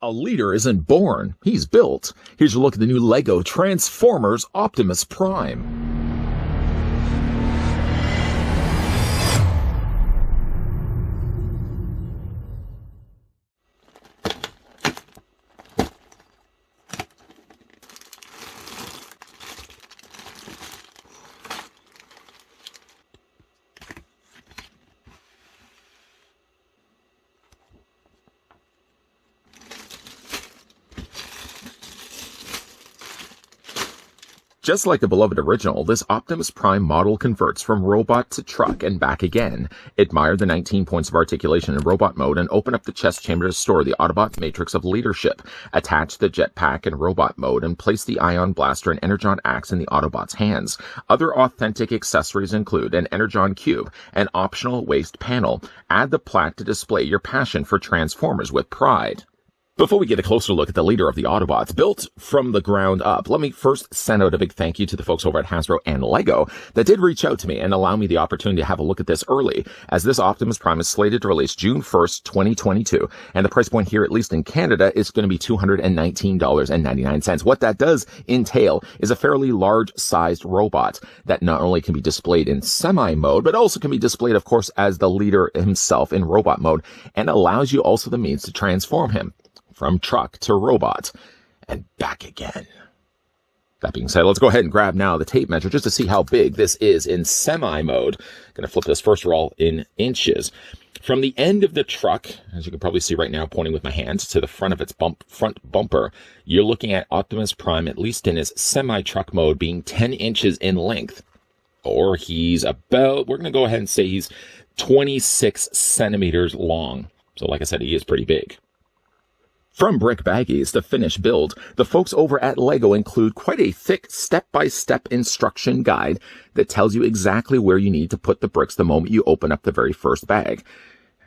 A leader isn't born, he's built. Here's a look at the new LEGO Transformers Optimus Prime. Just like the beloved original, this Optimus Prime model converts from robot to truck and back again. Admire the 19 points of articulation in robot mode and open up the chest chamber to store the Autobot Matrix of Leadership. Attach the jetpack in robot mode and place the ion blaster and Energon axe in the Autobot's hands. Other authentic accessories include an Energon cube, an optional waist panel. Add the plaque to display your passion for Transformers with pride. Before we get a closer look at the leader of the Autobots, built from the ground up, let me first send out a big thank you to the folks over at Hasbro and LEGO that did reach out to me and allow me the opportunity to have a look at this early, as this Optimus Prime is slated to release June 1st, 2022, and the price point here, at least in Canada, is going to be $219.99. What that does entail is a fairly large-sized robot that not only can be displayed in semi-mode, but also can be displayed, of course, as the leader himself in robot mode, and allows you also the means to transform him from truck to robot and back again. That being said, let's go ahead and grab now the tape measure just to see how big this is in semi mode. Going to flip this first of all in inches. From the end of the truck, as you can probably see right now, pointing with my hands to the front of its front bumper, you're looking at Optimus Prime, at least in his semi-truck mode, being 10 inches in length. Or he's about, we're going to go ahead and say he's 26 centimeters long. So like I said, he is pretty big. From brick baggies to finished build, the folks over at LEGO include quite a thick step-by-step instruction guide that tells you exactly where you need to put the bricks the moment you open up the very first bag.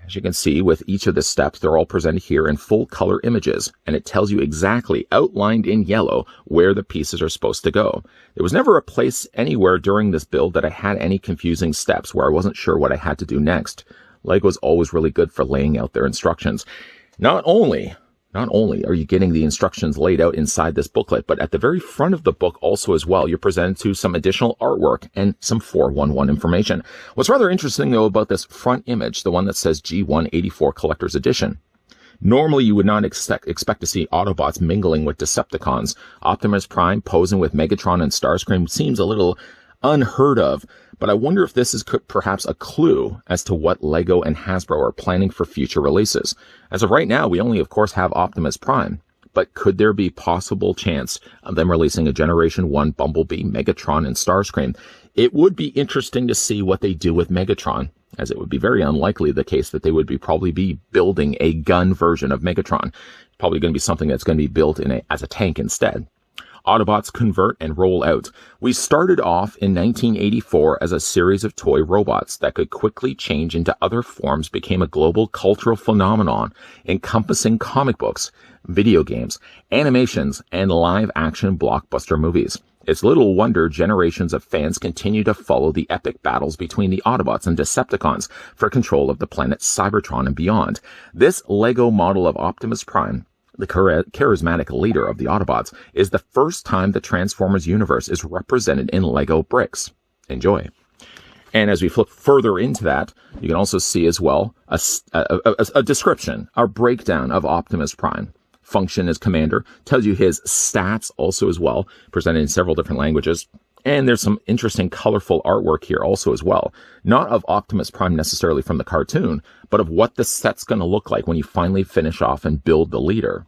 As you can see, with each of the steps, they're all presented here in full color images, and it tells you exactly, outlined in yellow, where the pieces are supposed to go. There was never a place anywhere during this build that I had any confusing steps where I wasn't sure what I had to do next. LEGO's always really good for laying out their instructions. Not only are you getting the instructions laid out inside this booklet, but at the very front of the book also as well, you're presented to some additional artwork and some 411 information. What's rather interesting, though, about this front image, the one that says G184 Collector's Edition, normally you would not expect to see Autobots mingling with Decepticons. Optimus Prime posing with Megatron and Starscream seems a little unheard of, but I wonder if this is perhaps a clue as to what LEGO and Hasbro are planning for future releases. As of right now, we only, of course, have Optimus Prime, but could there be possible chance of them releasing a Generation 1 Bumblebee, Megatron, and Starscream? It would be interesting to see what they do with Megatron, as it would be very unlikely the case that they would probably be building a gun version of Megatron. Probably going to be something that's going to be built as a tank instead. Autobots convert and roll out. We started off in 1984 as a series of toy robots that could quickly change into other forms, became a global cultural phenomenon encompassing comic books, video games, animations, and live-action blockbuster movies. It's little wonder generations of fans continue to follow the epic battles between the Autobots and Decepticons for control of the planet Cybertron and beyond. This LEGO model of Optimus Prime, the charismatic leader of the Autobots, is the first time the Transformers universe is represented in LEGO bricks. Enjoy. And as we flip further into that, you can also see as well a description, a breakdown of Optimus Prime. Function as commander, tells you his stats also as well, presented in several different languages. And there's some interesting colorful artwork here also as well. Not of Optimus Prime necessarily from the cartoon, but of what the set's going to look like when you finally finish off and build the leader.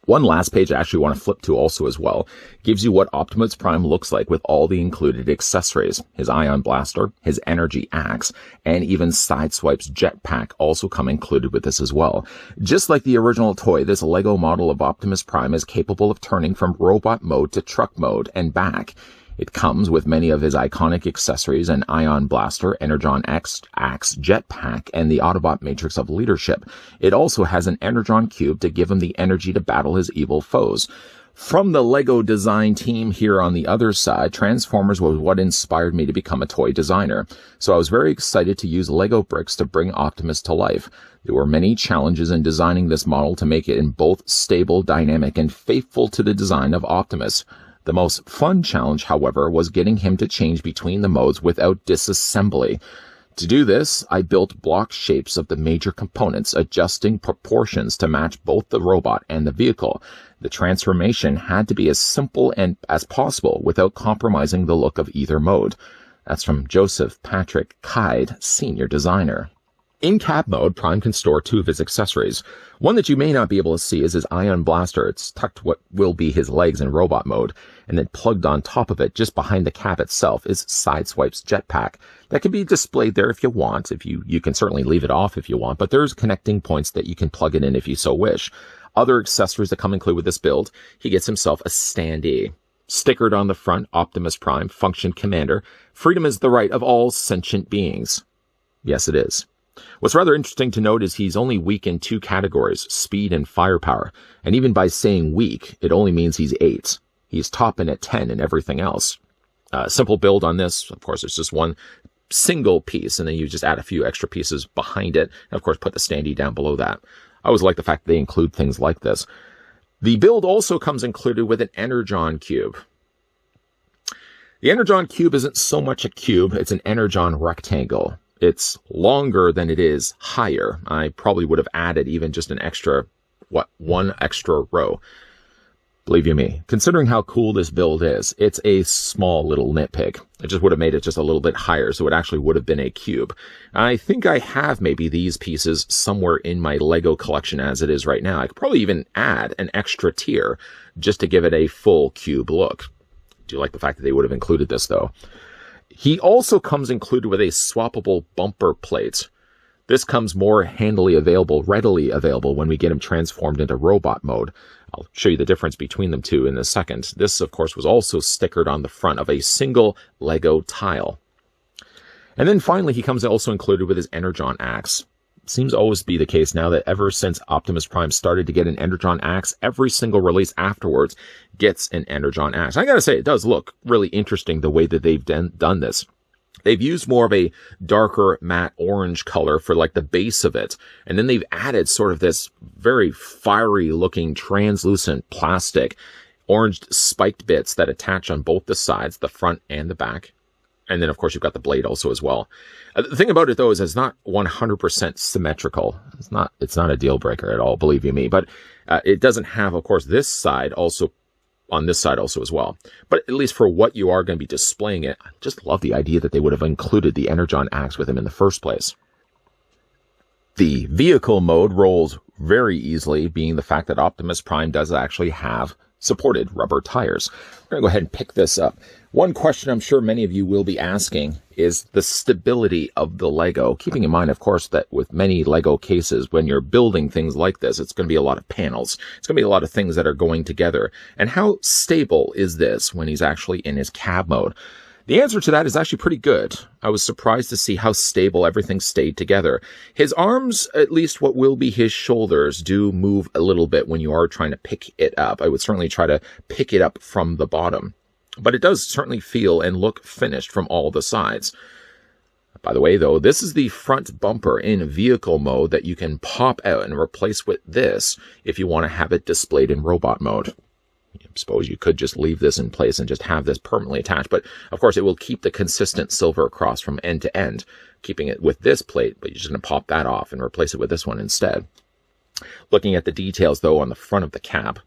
One last page I actually want to flip to also as well gives you what Optimus Prime looks like with all the included accessories. His ion blaster, his energy axe, and even Sideswipe's jetpack also come included with this as well. Just like the original toy, this LEGO model of Optimus Prime is capable of turning from robot mode to truck mode and back. It comes with many of his iconic accessories: an ion blaster, Energon X, axe, jetpack, and the Autobot Matrix of Leadership. It also has an Energon cube to give him the energy to battle his evil foes. From the LEGO design team here on the other side, Transformers was what inspired me to become a toy designer. So I was very excited to use LEGO bricks to bring Optimus to life. There were many challenges in designing this model to make it in both stable, dynamic, and faithful to the design of Optimus. The most fun challenge, however, was getting him to change between the modes without disassembly. To do this, I built block shapes of the major components, adjusting proportions to match both the robot and the vehicle. The transformation had to be as simple as possible without compromising the look of either mode. That's from Joseph Patrick Kide, Senior Designer. In cab mode, Prime can store two of his accessories. One that you may not be able to see is his ion blaster. It's tucked what will be his legs in robot mode, and then plugged on top of it, just behind the cab itself, is Sideswipe's jetpack. That can be displayed there if you want. You can certainly leave it off if you want, but there's connecting points that you can plug it in if you so wish. Other accessories that come included with this build: he gets himself a standee. Stickered on the front, Optimus Prime, Function Commander. Freedom is the right of all sentient beings. Yes, it is. What's rather interesting to note is he's only weak in two categories, speed and firepower. And even by saying weak, it only means he's 8. He's topping at 10 in everything else. Simple build on this. Of course, it's just one single piece, and then you just add a few extra pieces behind it. And of course, put the standee down below that. I always like the fact that they include things like this. The build also comes included with an Energon cube. The Energon cube isn't so much a cube, it's an Energon rectangle. It's longer than it is higher. I probably would have added even just one extra row. Believe you me, considering how cool this build is, it's a small little nitpick. I just would have made it just a little bit higher, so it actually would have been a cube. I think I have maybe these pieces somewhere in my LEGO collection as it is right now. I could probably even add an extra tier just to give it a full cube look. I do like the fact that they would have included this, though. He also comes included with a swappable bumper plate. This comes more readily available when we get him transformed into robot mode. I'll show you the difference between them two in a second. This, of course, was also stickered on the front of a single LEGO tile. And then finally, he comes also included with his Energon axe. Seems to always be the case now that ever since Optimus Prime started to get an Energon axe, every single release afterwards gets an Energon axe. I gotta say, it does look really interesting the way that they've done this. They've used more of a darker matte orange color for like the base of it. And then they've added sort of this very fiery looking translucent plastic orange spiked bits that attach on both the sides, the front and the back. And then, of course, you've got the blade also as well. The thing about it, though, is it's not 100% symmetrical. It's not a deal breaker at all, believe you me. But it doesn't have, of course, this side also on this side also as well. But at least for what you are going to be displaying it, I just love the idea that they would have included the Energon axe with him in the first place. The vehicle mode rolls very easily, being the fact that Optimus Prime does actually have supported rubber tires. We're going to go ahead and pick this up. One question I'm sure many of you will be asking is the stability of the LEGO. Keeping in mind, of course, that with many LEGO cases, when you're building things like this, it's going to be a lot of panels. It's going to be a lot of things that are going together. And how stable is this when he's actually in his cab mode? The answer to that is actually pretty good. I was surprised to see how stable everything stayed together. His arms, at least what will be his shoulders, do move a little bit when you are trying to pick it up. I would certainly try to pick it up from the bottom. But it does certainly feel and look finished from all the sides. By the way, though, this is the front bumper in vehicle mode that you can pop out and replace with this if you want to have it displayed in robot mode. I suppose you could just leave this in place and just have this permanently attached, but of course it will keep the consistent silver across from end to end, keeping it with this plate, but you're just going to pop that off and replace it with this one instead. Looking at the details, though, on the front of the cab.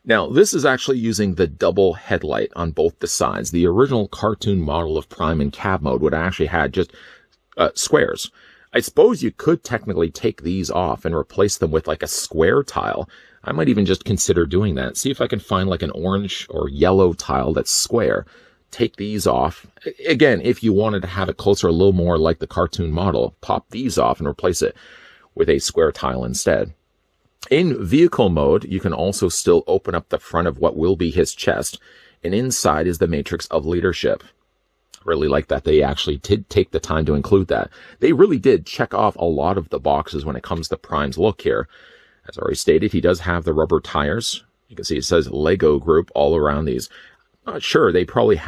Now, this is actually using the double headlight on both the sides. The original cartoon model of Prime in cab mode would actually had just squares. I suppose you could technically take these off and replace them with like a square tile. I might even just consider doing that. See if I can find like an orange or yellow tile that's square. Take these off. Again, if you wanted to have it closer, a little more like the cartoon model, pop these off and replace it with a square tile instead. In vehicle mode, you can also still open up the front of what will be his chest. and inside is the Matrix of Leadership. Really like that they actually did take the time to include that. They really did check off a lot of the boxes when it comes to Prime's look here. As already stated, he does have the rubber tires. You can see it says Lego Group all around these. Not sure, they probably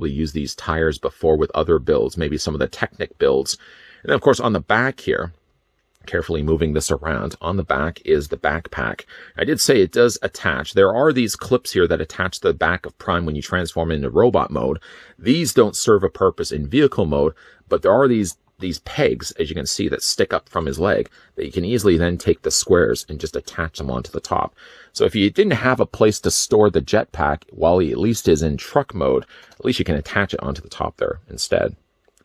used these tires before with other builds, maybe some of the Technic builds. And then of course on the back here, carefully moving this around, on the back is the backpack. I did say it does attach. There are these clips here that attach to the back of Prime when you transform into robot mode. These don't serve a purpose in vehicle mode, but there are these pegs, as you can see, that stick up from his leg that you can easily then take the squares and just attach them onto the top. So if you didn't have a place to store the jetpack while he at least is in truck mode, at least you can attach it onto the top there instead.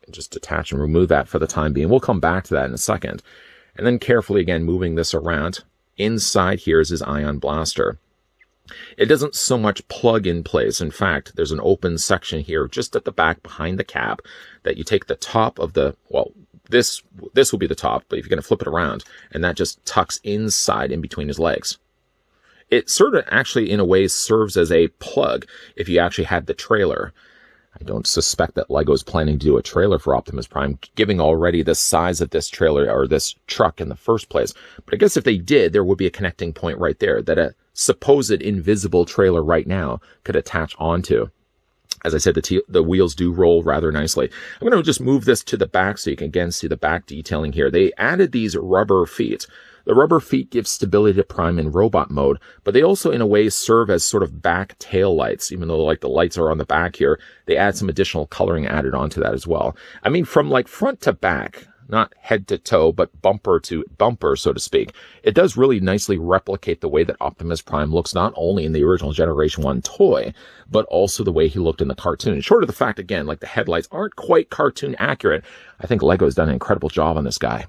And just attach and remove that for the time being. We'll come back to that in a second. And then carefully again moving this around. Inside here is his ion blaster. It doesn't so much plug in place. In fact, there's an open section here just at the back behind the cap that you take the top of the, well, this will be the top, but if you're going to flip it around, and that just tucks inside in between his legs. It sort of actually in a way serves as a plug if you actually had the trailer. I don't suspect that LEGO is planning to do a trailer for Optimus Prime, given already the size of this trailer or this truck in the first place. But I guess if they did, there would be a connecting point right there that a supposed invisible trailer right now could attach onto. As I said, the wheels do roll rather nicely. I'm going to just move this to the back so you can again see the back detailing here. They added these rubber feet. The rubber feet give stability to Prime in robot mode, but they also in a way serve as sort of back tail lights. Even though like the lights are on the back here, they add some additional coloring added onto that as well. I mean, from like front to back, not head to toe, but bumper to bumper, so to speak. It does really nicely replicate the way that Optimus Prime looks not only in the original Generation 1 toy, but also the way he looked in the cartoon. Short of the fact, again, like the headlights aren't quite cartoon accurate, I think LEGO has done an incredible job on this guy.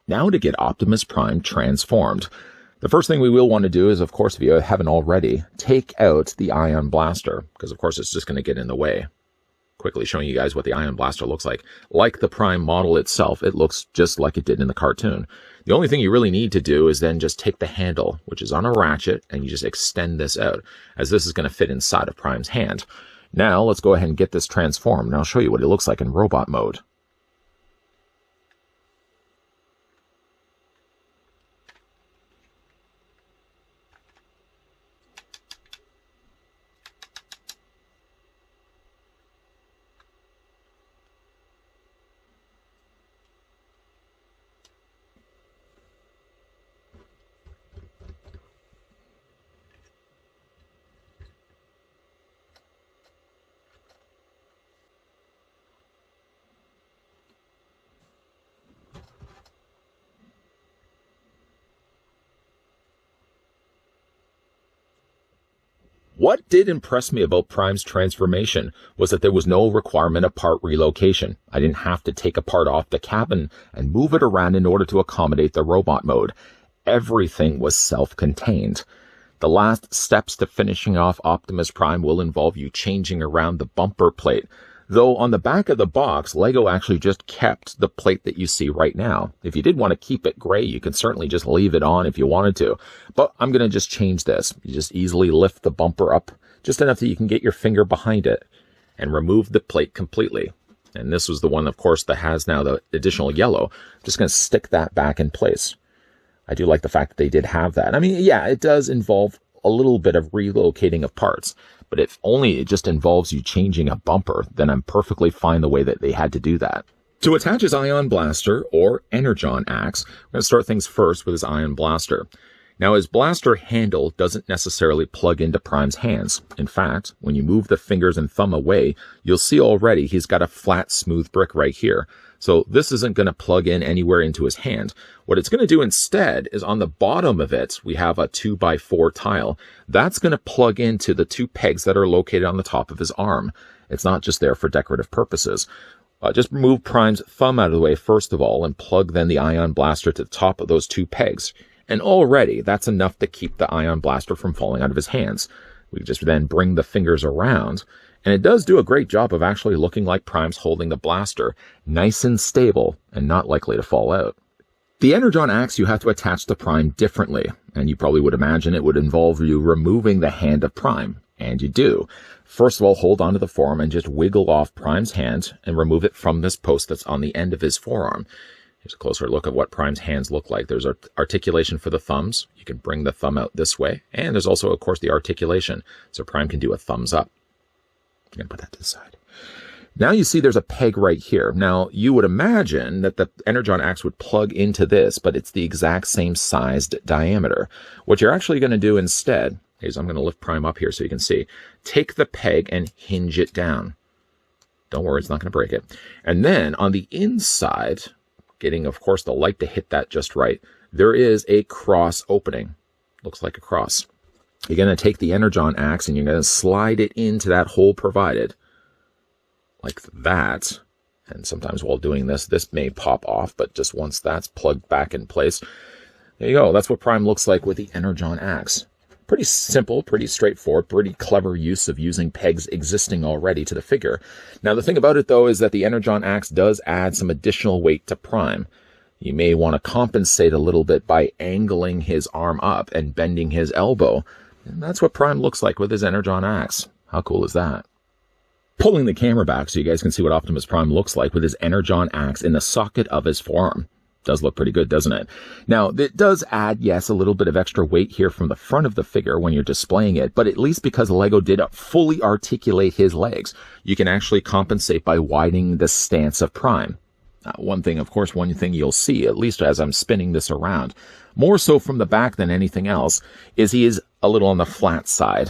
Now to get Optimus Prime transformed. The first thing we will want to do is, of course, if you haven't already, take out the Ion Blaster, because of course it's just going to get in the way. Quickly showing you guys what the Ion Blaster looks like. Like the Prime model itself, it looks just like it did in the cartoon. The only thing you really need to do is then just take the handle, which is on a ratchet, and you just extend this out, as this is going to fit inside of Prime's hand. Now, let's go ahead and get this transformed, and I'll show you what it looks like in robot mode. What did impress me about Prime's transformation was that there was no requirement of part relocation. I didn't have to take a part off the cabin and move it around in order to accommodate the robot mode. Everything was self-contained. The last steps to finishing off Optimus Prime will involve you changing around the bumper plate. Though on the back of the box, LEGO actually just kept the plate that you see right now. If you did want to keep it gray, you can certainly just leave it on if you wanted to. But I'm going to just change this. You just easily lift the bumper up just enough that you can get your finger behind it and remove the plate completely. And this was the one, of course, that has now the additional yellow. I'm just going to stick that back in place. I do like the fact that they did have that. I mean, yeah, it does involve a little bit of relocating of parts. But if only it just involves you changing a bumper, then I'm perfectly fine the way that they had to do that. To attach his Ion Blaster, or Energon axe, we're going to start things first with his Ion Blaster. Now, his blaster handle doesn't necessarily plug into Prime's hands. In fact, when you move the fingers and thumb away, you'll see already he's got a flat, smooth brick right here. So this isn't going to plug in anywhere into his hand. What it's going to do instead is on the bottom of it, we have a 2x4 tile. That's going to plug into the two pegs that are located on the top of his arm. It's not just there for decorative purposes. Just move Prime's thumb out of the way first of all and plug then the Ion Blaster to the top of those two pegs. And already that's enough to keep the Ion Blaster from falling out of his hands. We just then bring the fingers around. And it does do a great job of actually looking like Prime's holding the blaster, nice and stable, and not likely to fall out. The Energon axe you have to attach to Prime differently, and you probably would imagine it would involve you removing the hand of Prime. And you do. First of all, hold onto the forearm and just wiggle off Prime's hand and remove it from this post that's on the end of his forearm. Here's a closer look at what Prime's hands look like. There's articulation for the thumbs. You can bring the thumb out this way. And there's also, of course, the articulation. So Prime can do a thumbs up. I'm going to put that to the side. Now you see there's a peg right here. Now, you would imagine that the Energon axe would plug into this, but it's the exact same sized diameter. What you're actually going to do instead is, I'm going to lift Prime up here so you can see, take the peg and hinge it down. Don't worry, it's not going to break it. And then on the inside, getting, of course, the light to hit that just right, there is a cross opening. Looks like a cross. You're going to take the Energon axe and you're going to slide it into that hole provided, like that. And sometimes while doing this, this may pop off, but just once that's plugged back in place, there you go. That's what Prime looks like with the Energon axe. Pretty simple, pretty straightforward, pretty clever use of using pegs existing already to the figure. Now, the thing about it, though, is that the Energon axe does add some additional weight to Prime. You may want to compensate a little bit by angling his arm up and bending his elbow. And that's what Prime looks like with his Energon axe. How cool is that? Pulling the camera back so you guys can see what Optimus Prime looks like with his Energon axe in the socket of his forearm. Does look pretty good, doesn't it? Now, it does add, yes, a little bit of extra weight here from the front of the figure when you're displaying it, but at least because Lego did fully articulate his legs, you can actually compensate by widening the stance of Prime. One thing you'll see, at least as I'm spinning this around, more so from the back than anything else, is he is a little on the flat side.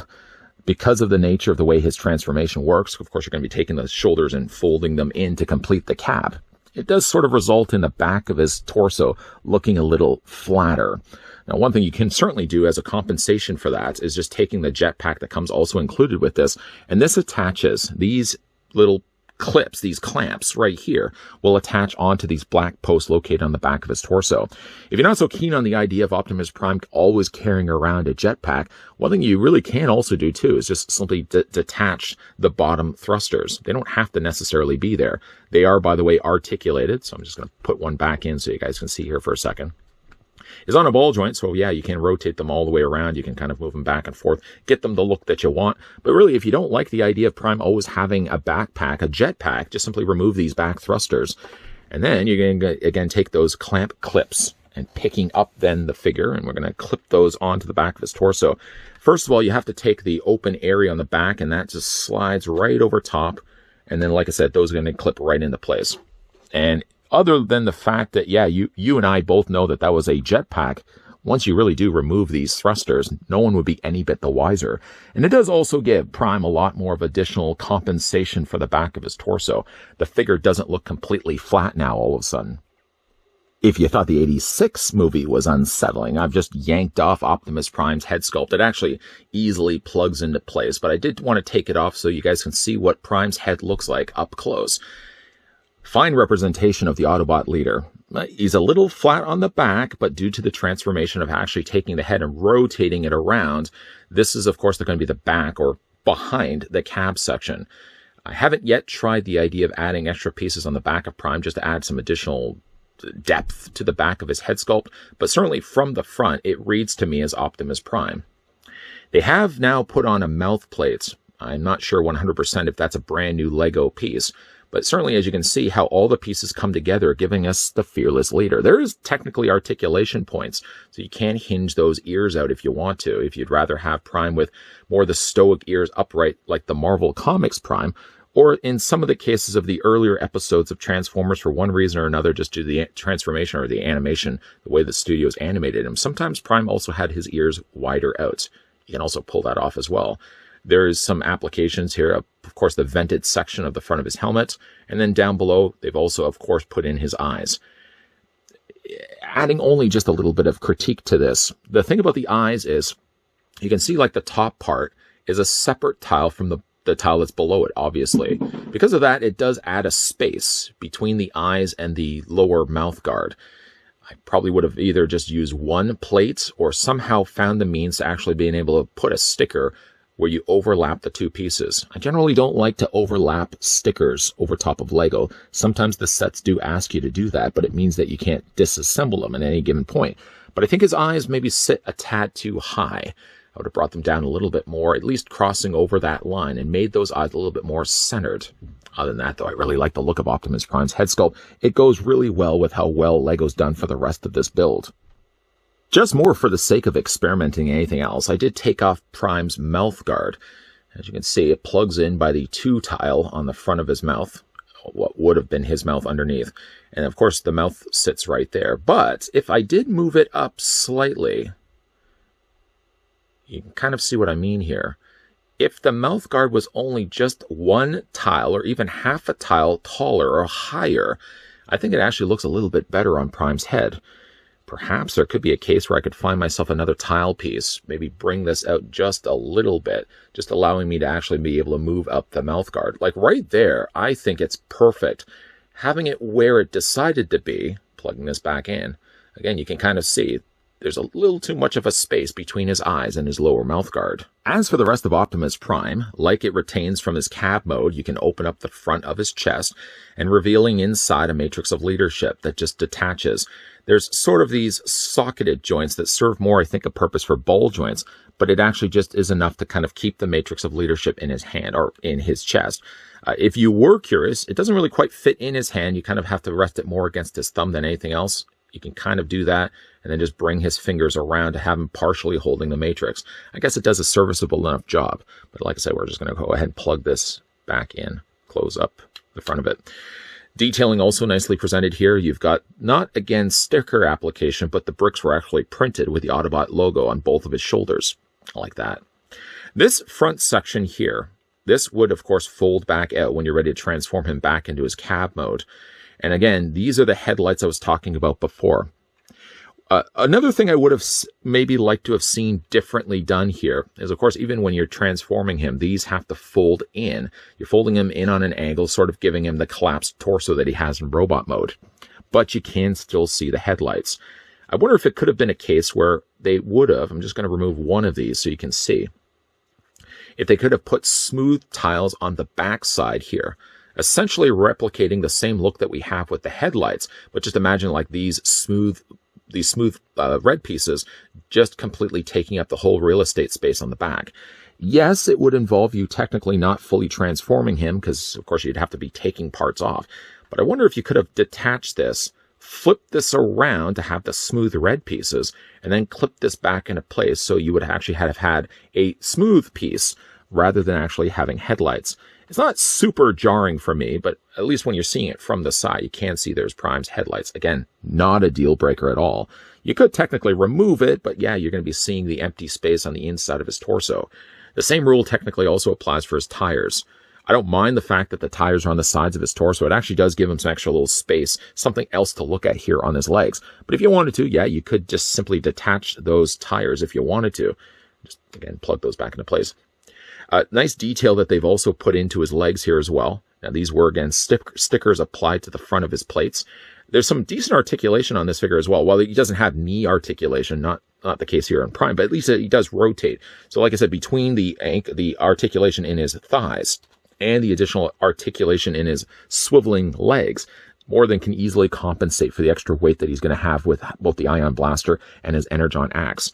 Because of the nature of the way his transformation works, of course, you're going to be taking the shoulders and folding them in to complete the cab. It does sort of result in the back of his torso looking a little flatter. Now, one thing you can certainly do as a compensation for that is just taking the jetpack that comes also included with this, and this attaches these little clips, these clamps right here, will attach onto these black posts located on the back of his torso. If you're not so keen on the idea of Optimus Prime always carrying around a jetpack, one thing you really can also do too is just simply detach the bottom thrusters. They don't have to necessarily be there. They are, by the way, articulated, so I'm just going to put one back in so you guys can see here for a second. It's on a ball joint, so yeah, you can rotate them all the way around. You can kind of move them back and forth, get them the look that you want. But really, if you don't like the idea of Prime always having a backpack, a jetpack, just simply remove these back thrusters. And then you're going to, again, take those clamp clips and picking up then the figure, and we're going to clip those onto the back of his torso. First of all, you have to take the open area on the back, and that just slides right over top. And then, like I said, those are going to clip right into place. And other than the fact that, yeah, you and I both know that that was a jetpack, once you really do remove these thrusters, no one would be any bit the wiser. And it does also give Prime a lot more of additional compensation for the back of his torso. The figure doesn't look completely flat now all of a sudden. If you thought the 86 movie was unsettling, I've just yanked off Optimus Prime's head sculpt. It actually easily plugs into place, but I did want to take it off so you guys can see what Prime's head looks like up close. Fine representation of the Autobot leader. He's a little flat on the back, but due to the transformation of actually taking the head and rotating it around, this is, of course, going to be the back or behind the cab section. I haven't yet tried the idea of adding extra pieces on the back of Prime just to add some additional depth to the back of his head sculpt, but certainly from the front, it reads to me as Optimus Prime. They have now put on a mouth plate. I'm not sure 100% if that's a brand new Lego piece, but certainly, as you can see, how all the pieces come together, giving us the fearless leader. There is technically articulation points, so you can hinge those ears out if you want to. If you'd rather have Prime with more of the stoic ears upright like the Marvel Comics Prime, or in some of the cases of the earlier episodes of Transformers, for one reason or another, just due to the transformation or the animation, the way the studios animated him, sometimes Prime also had his ears wider out. You can also pull that off as well. There's some applications here, of course, the vented section of the front of his helmet, and then down below, they've also, of course, put in his eyes. Adding only just a little bit of critique to this, the thing about the eyes is, you can see like the top part is a separate tile from the tile that's below it, obviously. Because of that, it does add a space between the eyes and the lower mouth guard. I probably would have either just used one plate or somehow found the means to actually being able to put a sticker where you overlap the two pieces. I generally don't like to overlap stickers over top of Lego. Sometimes the sets do ask you to do that, but it means that you can't disassemble them at any given point. But I think his eyes maybe sit a tad too high. I would have brought them down a little bit more, at least crossing over that line, and made those eyes a little bit more centered. Other than that, though, I really like the look of Optimus Prime's head sculpt. It goes really well with how well LEGO's done for the rest of this build. Just more for the sake of experimenting than anything else, I did take off Prime's mouth guard. As you can see, it plugs in by the 2 tile on the front of his mouth, what would have been his mouth underneath. And of course, the mouth sits right there. But if I did move it up slightly, you can kind of see what I mean here. If the mouth guard was only just 1 tile or even half a tile taller or higher, I think it actually looks a little bit better on Prime's head. Perhaps there could be a case where I could find myself another tile piece, maybe bring this out just a little bit, just allowing me to actually be able to move up the mouth guard. Like right there, I think it's perfect. Having it where it decided to be, plugging this back in, again, you can kind of see there's a little too much of a space between his eyes and his lower mouth guard. As for the rest of Optimus Prime, like it retains from his cab mode, you can open up the front of his chest and revealing inside a Matrix of Leadership that just detaches. There's sort of these socketed joints that serve more, I think, a purpose for ball joints, but it actually just is enough to kind of keep the Matrix of Leadership in his hand or in his chest. If you were curious, it doesn't really quite fit in his hand. You kind of have to rest it more against his thumb than anything else. You can kind of do that and then just bring his fingers around to have him partially holding the Matrix. I guess it does a serviceable enough job. But like I said, we're just going to go ahead and plug this back in, close up the front of it. Detailing also nicely presented here. You've got not, again, sticker application, but the bricks were actually printed with the Autobot logo on both of his shoulders. I like that. This front section here, this would, of course, fold back out when you're ready to transform him back into his cab mode. And again, these are the headlights I was talking about before. Another thing I would have maybe liked to have seen differently done here is, of course, even when you're transforming him, these have to fold in. You're folding him in on an angle, sort of giving him the collapsed torso that he has in robot mode. But you can still see the headlights. I wonder if it could have been a case where they would have, I'm just going to remove one of these so you can see, if they could have put smooth tiles on the back side here, essentially replicating the same look that we have with the headlights, but just imagine like these smooth red pieces just completely taking up the whole real estate space on the back. Yes, it would involve you technically not fully transforming him because, of course, you'd have to be taking parts off. But I wonder if you could have detached this, flipped this around to have the smooth red pieces, and then clipped this back into place so you would actually have had a smooth piece rather than actually having headlights. It's not super jarring for me, but at least when you're seeing it from the side, you can see there's Prime's headlights. Again, not a deal breaker at all. You could technically remove it, but yeah, you're going to be seeing the empty space on the inside of his torso. The same rule technically also applies for his tires. I don't mind the fact that the tires are on the sides of his torso. It actually does give him some extra little space, something else to look at here on his legs. But if you wanted to, yeah, you could just simply detach those tires if you wanted to. Just, again, plug those back into place. Nice detail that they've also put into his legs here as well. Now, these were, again, stickers applied to the front of his plates. There's some decent articulation on this figure as well. While he doesn't have knee articulation, not the case here on Prime, but at least he does rotate. So like I said, between the articulation in his thighs and the additional articulation in his swiveling legs, more than can easily compensate for the extra weight that he's going to have with both the Ion Blaster and his Energon axe.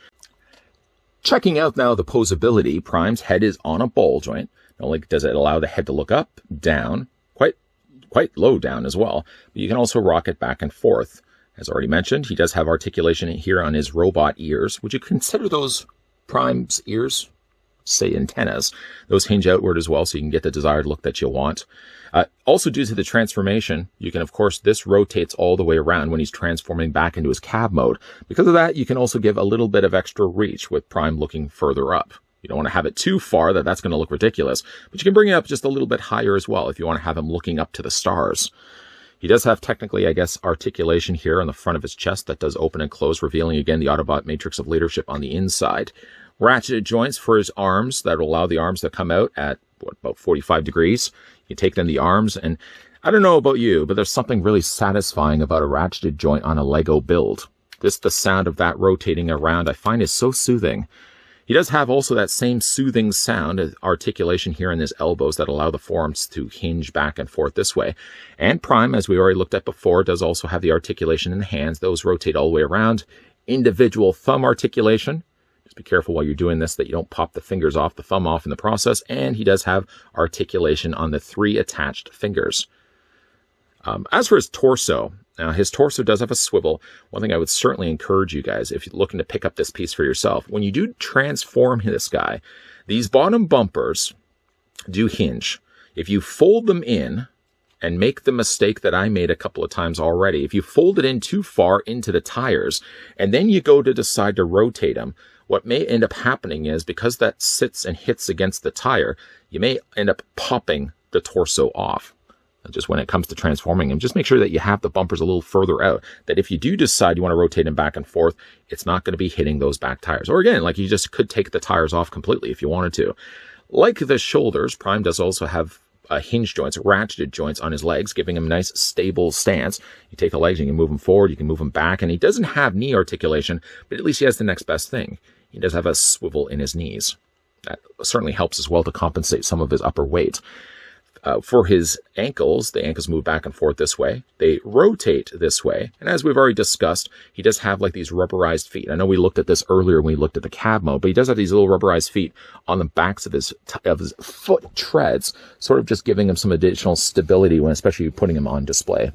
Checking out now the posability, Prime's head is on a ball joint. Not only does it allow the head to look up, down, quite low down as well, but you can also rock it back and forth. As already mentioned, he does have articulation here on his robot ears. Would you consider those Prime's ears? Say antennas. Those hinge outward as well, so you can get the desired look that you want. Also, due to the transformation, you can, of course, this rotates all the way around when he's transforming back into his cab mode. Because of that, you can also give a little bit of extra reach with Prime looking further up. You don't want to have it too far, that's going to look ridiculous. But you can bring it up just a little bit higher as well if you want to have him looking up to the stars. He does have technically, I guess, articulation here on the front of his chest that does open and close, revealing again the Autobot Matrix of Leadership on the inside. Ratcheted joints for his arms that will allow the arms to come out at about 45 degrees. You take them the arms, and I don't know about you, but there's something really satisfying about a ratcheted joint on a Lego build. The sound of that rotating around I find is so soothing. He does have also that same soothing sound, articulation here in his elbows that allow the forearms to hinge back and forth this way. And Prime, as we already looked at before, does also have the articulation in the hands. Those rotate all the way around. Individual thumb articulation. Just be careful while you're doing this that you don't pop the fingers off, the thumb off in the process. And he does have articulation on the 3 attached fingers. As for his torso, now his torso does have a swivel. One thing I would certainly encourage you guys, if you're looking to pick up this piece for yourself, when you do transform this guy, these bottom bumpers do hinge. If you fold them in and make the mistake that I made a couple of times already, if you fold it in too far into the tires and then you go to decide to rotate them, what may end up happening is, because that sits and hits against the tire, you may end up popping the torso off. Just when it comes to transforming him, just make sure that you have the bumpers a little further out, that if you do decide you want to rotate him back and forth, it's not going to be hitting those back tires. Or again, like, you just could take the tires off completely if you wanted to. Like the shoulders, Prime does also have hinge joints, ratcheted joints on his legs, giving him a nice stable stance. You take the legs, you can move them forward, you can move them back, and he doesn't have knee articulation, but at least he has the next best thing. He does have a swivel in his knees. That certainly helps as well to compensate some of his upper weight. For his ankles, the ankles move back and forth this way. They rotate this way. And as we've already discussed, he does have like these rubberized feet. I know we looked at this earlier when we looked at the cab mode, but he does have these little rubberized feet on the backs of his foot treads, sort of just giving him some additional stability when especially putting him on display.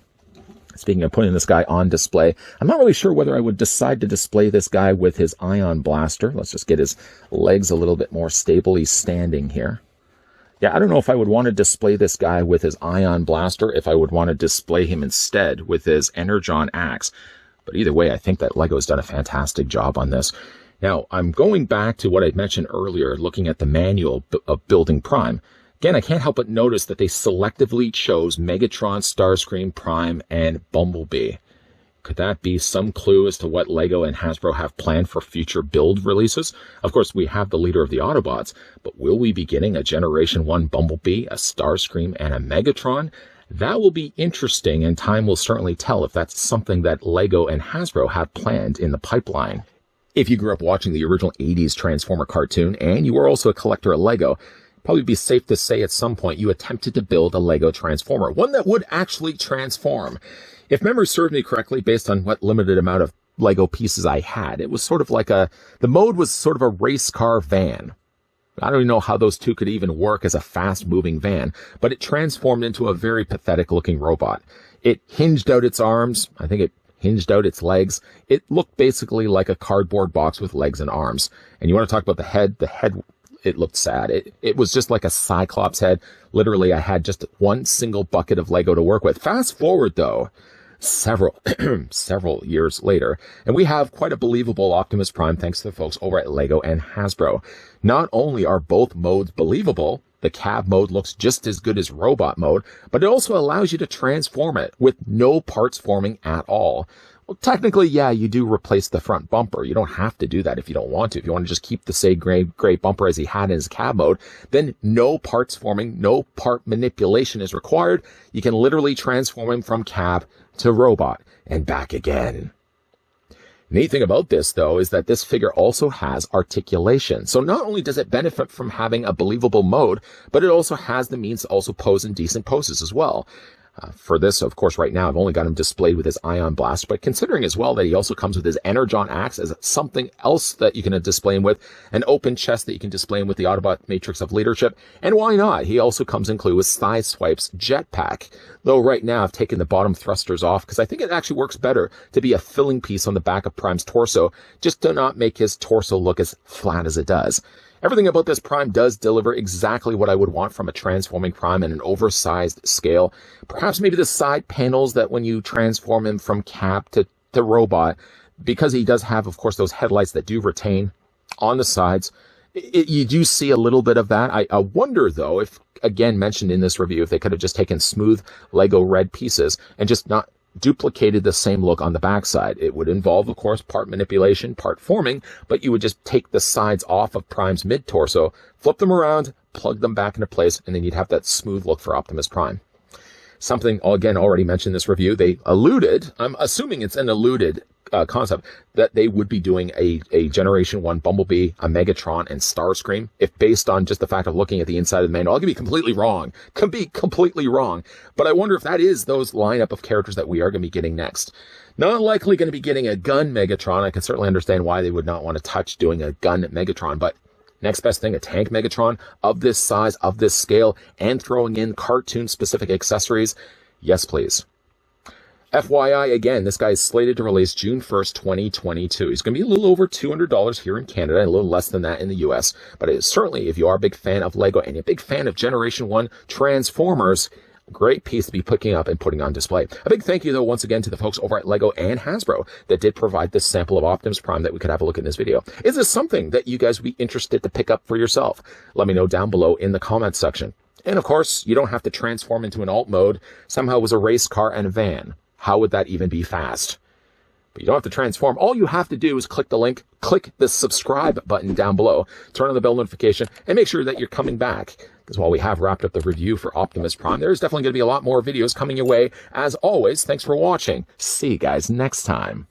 Speaking of putting this guy on display, I'm not really sure whether I would decide to display this guy with his ion blaster. Let's just get his legs a little bit more stable. He's standing here. Yeah, I don't know if I would want to display this guy with his ion blaster, if I would want to display him instead with his Energon axe. But either way, I think that LEGO's done a fantastic job on this. Now, I'm going back to what I mentioned earlier, looking at the manual of building Prime. Again, I can't help but notice that they selectively chose Megatron, Starscream, Prime, and Bumblebee. Could that be some clue as to what LEGO and Hasbro have planned for future build releases? Of course, we have the leader of the Autobots, but will we be getting a Generation 1 Bumblebee, a Starscream, and a Megatron? That will be interesting, and time will certainly tell if that's something that LEGO and Hasbro have planned in the pipeline. If you grew up watching the original 80s Transformer cartoon, and you were also a collector of LEGO, probably be safe to say at some point you attempted to build a LEGO Transformer, one that would actually transform. If memory served me correctly, based on what limited amount of LEGO pieces I had, it was sort of like the mode was sort of a race car van. I don't even know how those two could even work as a fast-moving van, but it transformed into a very pathetic-looking robot. It hinged out its arms. I think it hinged out its legs. It looked basically like a cardboard box with legs and arms. And you want to talk about the head, it looked sad. It was just like a Cyclops head. Literally, I had just one single bucket of LEGO to work with. Fast forward, though, several years later, and we have quite a believable Optimus Prime thanks to the folks over at LEGO and Hasbro. Not only are both modes believable, the cab mode looks just as good as robot mode, but it also allows you to transform it with no parts forming at all. Well, technically, yeah, you do replace the front bumper. You don't have to do that if you don't want to. If you want to just keep the same gray bumper as he had in his cab mode, then no parts forming, no part manipulation is required. You can literally transform him from cab to robot and back again. Neat thing about this, though, is that this figure also has articulation. So not only does it benefit from having a believable mode, but it also has the means to also pose in decent poses as well. For this, of course, right now, I've only got him displayed with his ion blast, but considering as well that he also comes with his Energon axe as something else that you can display him with, an open chest that you can display him with the Autobot Matrix of Leadership, and why not? He also comes included with Side Swipe's jetpack, though right now I've taken the bottom thrusters off because I think it actually works better to be a filling piece on the back of Prime's torso, just to not make his torso look as flat as it does. Everything about this Prime does deliver exactly what I would want from a transforming Prime in an oversized scale. Perhaps maybe the side panels that when you transform him from cab to robot, because he does have, of course, those headlights that do retain on the sides, you do see a little bit of that. I wonder, though, if, again, mentioned in this review, if they could have just taken smooth Lego red pieces and just not duplicated the same look on the backside. It would involve, of course, part manipulation, part forming, but you would just take the sides off of Prime's mid-torso, flip them around, plug them back into place, and then you'd have that smooth look for Optimus Prime. Something, again, already mentioned in this review, they alluded, I'm assuming it's an alluded concept, that they would be doing a Generation 1 Bumblebee, a Megatron, and Starscream. If based on just the fact of looking at the inside of the manual, I could be completely wrong. But I wonder if that is those lineup of characters that we are going to be getting next. Not likely going to be getting a gun Megatron. I can certainly understand why they would not want to touch doing a gun Megatron, but next best thing, a tank Megatron of this size, of this scale, and throwing in cartoon-specific accessories, yes, please. FYI, again, this guy is slated to release June 1st, 2022. He's going to be a little over $200 here in Canada, and a little less than that in the US. But it is certainly, if you are a big fan of LEGO and a big fan of Generation 1 Transformers, great piece to be picking up and putting on display. A big thank you, though, once again to the folks over at LEGO and Hasbro that did provide this sample of Optimus Prime that we could have a look at in this video. Is this something that you guys would be interested to pick up for yourself? Let me know down below in the comments section. And of course, you don't have to transform into an alt mode. Somehow it was a race car and a van. How would that even be fast? But you don't have to transform. All you have to do is click the link, click the subscribe button down below, turn on the bell notification, and make sure that you're coming back. Because while we have wrapped up the review for Optimus Prime, there's definitely going to be a lot more videos coming your way. As always, thanks for watching. See you guys next time.